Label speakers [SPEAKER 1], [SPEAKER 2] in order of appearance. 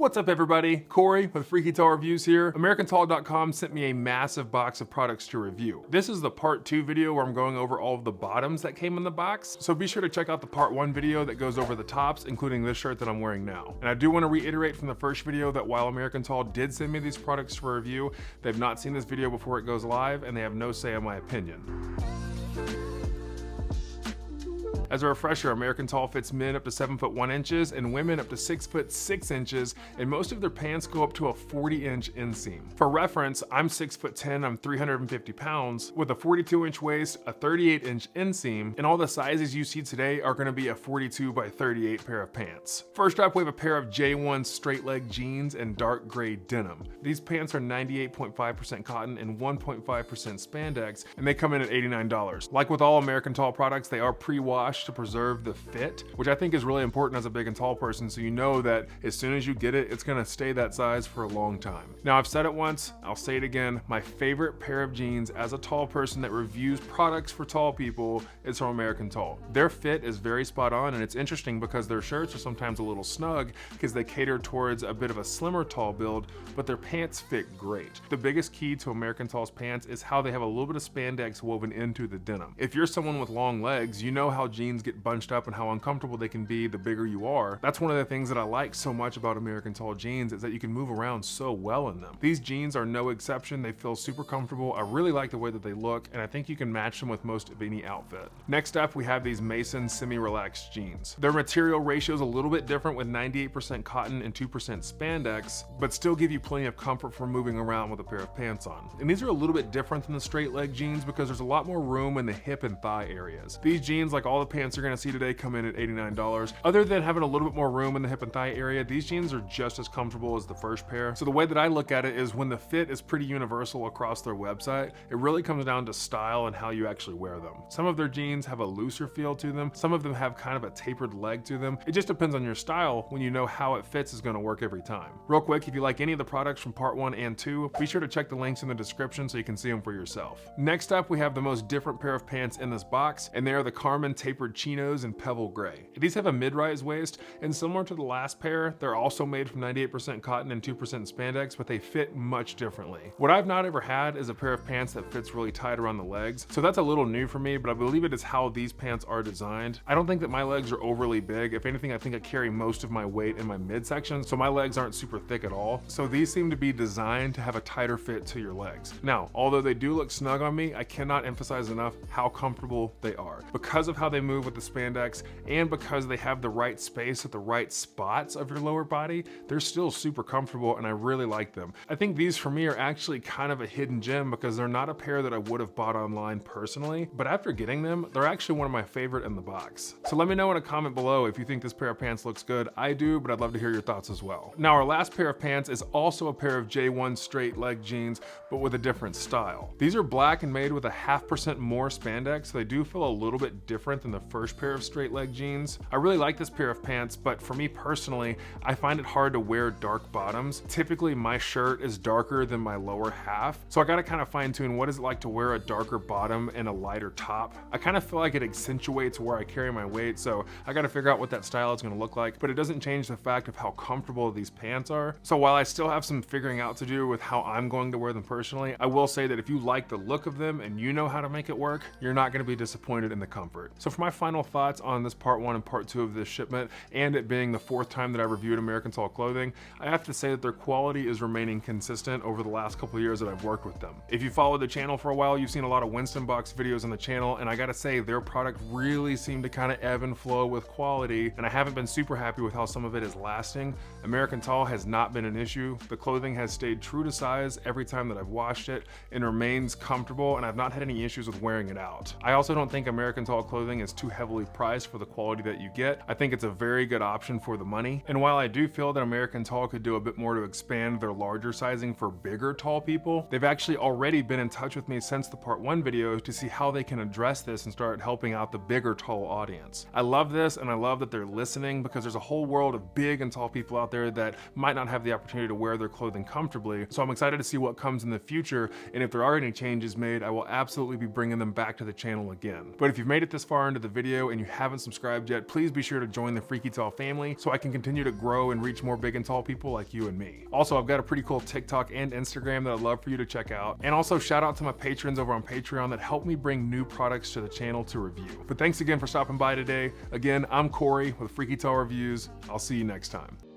[SPEAKER 1] What's up everybody? Corey with Freaky Tall Reviews here. AmericanTall.com sent me a massive box of products to review. This is the part 2 video where I'm going over all of the bottoms that came in the box, so be sure to check out the part 1 video that goes over the tops, including this shirt that I'm wearing now. And I do want to reiterate from the first video that while American Tall did send me these products for review, they've not seen this video before it goes live, and they have no say in my opinion. As a refresher, American Tall fits men up to 7 foot 1 inches and women up to 6 foot 6 inches, and most of their pants go up to a 40-inch inseam. For reference, I'm 6 foot 10, I'm 350 pounds, with a 42-inch waist, a 38-inch inseam, and all the sizes you see today are going to be a 42 by 38 pair of pants. First up, we have a pair of J1 straight leg jeans in dark gray denim. These pants are 98.5% cotton and 1.5% spandex, and they come in at $89. Like with all American Tall products, they are pre-washed to preserve the fit, which I think is really important as a big and tall person, so you know that as soon as you get it, it's gonna stay that size for a long time. Now, I've said it once, I'll say it again, my favorite pair of jeans as a tall person that reviews products for tall people is from American Tall. Their fit is very spot on, and it's interesting because their shirts are sometimes a little snug because they cater towards a bit of a slimmer tall build, but their pants fit great. The biggest key to American Tall's pants is how they have a little bit of spandex woven into the denim. If you're someone with long legs, you know how jeans get bunched up and how uncomfortable they can be the bigger you are. That's one of the things that I like so much about American Tall jeans, is that you can move around so well in them. These jeans are no exception. They feel super comfortable. I really like the way that they look, and I think you can match them with most of any outfit. Next up, we have these Mason semi-relaxed jeans. Their material ratio is a little bit different, with 98% cotton and 2% spandex, but still give you plenty of comfort for moving around with a pair of pants on. And these are a little bit different than the straight leg jeans because there's a lot more room in the hip and thigh areas. These jeans, like all the pants you're gonna see today, come in at $89. Other than having a little bit more room in the hip and thigh area, these jeans are just as comfortable as the first pair. So the way that I look at it is, when the fit is pretty universal across their website, it really comes down to style and how you actually wear them. Some of their jeans have a looser feel to them. Some of them have kind of a tapered leg to them. It just depends on your style. When you know how it fits is gonna work every time. Real quick, if you like any of the products from part 1 and 2, be sure to check the links in the description so you can see them for yourself. Next up, we have the most different pair of pants in this box, and they are the Carman Tapered Chinos in Pebble gray. These have a mid-rise waist, and similar to the last pair, they're also made from 98% cotton and 2% spandex, but they fit much differently. What I've not ever had is a pair of pants that fits really tight around the legs, so that's a little new for me, but I believe it is how these pants are designed. I don't think that my legs are overly big. If anything, I think I carry most of my weight in my midsection, so my legs aren't super thick at all. So these seem to be designed to have a tighter fit to your legs. Now, although they do look snug on me, I cannot emphasize enough how comfortable they are. Because of how they move with the spandex, and because they have the right space at the right spots of your lower body, they're still super comfortable, and I really like them. I think these for me are actually kind of a hidden gem because they're not a pair that I would have bought online personally, but after getting them, they're actually one of my favorite in the box. So let me know in a comment below if you think this pair of pants looks good. I do, but I'd love to hear your thoughts as well. Now, our last pair of pants is also a pair of J1 straight leg jeans, but with a different style. These are black and made with a 0.5% more spandex, so they do feel a little bit different than the first pair of straight leg jeans. I really like this pair of pants, but for me personally, I find it hard to wear dark bottoms. Typically, my shirt is darker than my lower half, so I gotta kind of fine tune what is it like to wear a darker bottom and a lighter top. I kind of feel like it accentuates where I carry my weight, so I gotta figure out what that style is gonna look like, but it doesn't change the fact of how comfortable these pants are. So while I still have some figuring out to do with how I'm going to wear them personally, I will say that if you like the look of them and you know how to make it work, you're not gonna be disappointed in the comfort. So for my final thoughts on this part 1 and part 2 of this shipment, and it being the 4th time that I reviewed American Tall clothing, I have to say that their quality is remaining consistent over the last couple of years that I've worked with them. If you followed the channel for a while, you've seen a lot of Winston box videos on the channel, and I gotta say, their product really seemed to kind of ebb and flow with quality, and I haven't been super happy with how some of it is lasting. American Tall has not been an issue. The clothing has stayed true to size every time that I've washed it and remains comfortable, and I've not had any issues with wearing it out. I also don't think American Tall clothing is too heavily priced for the quality that you get. I think it's a very good option for the money. And while I do feel that American Tall could do a bit more to expand their larger sizing for bigger tall people, they've actually already been in touch with me since the part 1 video to see how they can address this and start helping out the bigger tall audience. I love this, and I love that they're listening, because there's a whole world of big and tall people out there that might not have the opportunity to wear their clothing comfortably. So I'm excited to see what comes in the future, and if there are any changes made, I will absolutely be bringing them back to the channel again. But if you've made it this far into the video and you haven't subscribed yet, please be sure to join the Freaky Tall family so I can continue to grow and reach more big and tall people like you and me. Also, I've got a pretty cool TikTok and Instagram that I'd love for you to check out. And also shout out to my patrons over on Patreon that help me bring new products to the channel to review. But thanks again for stopping by today. Again, I'm Corey with Freaky Tall Reviews. I'll see you next time.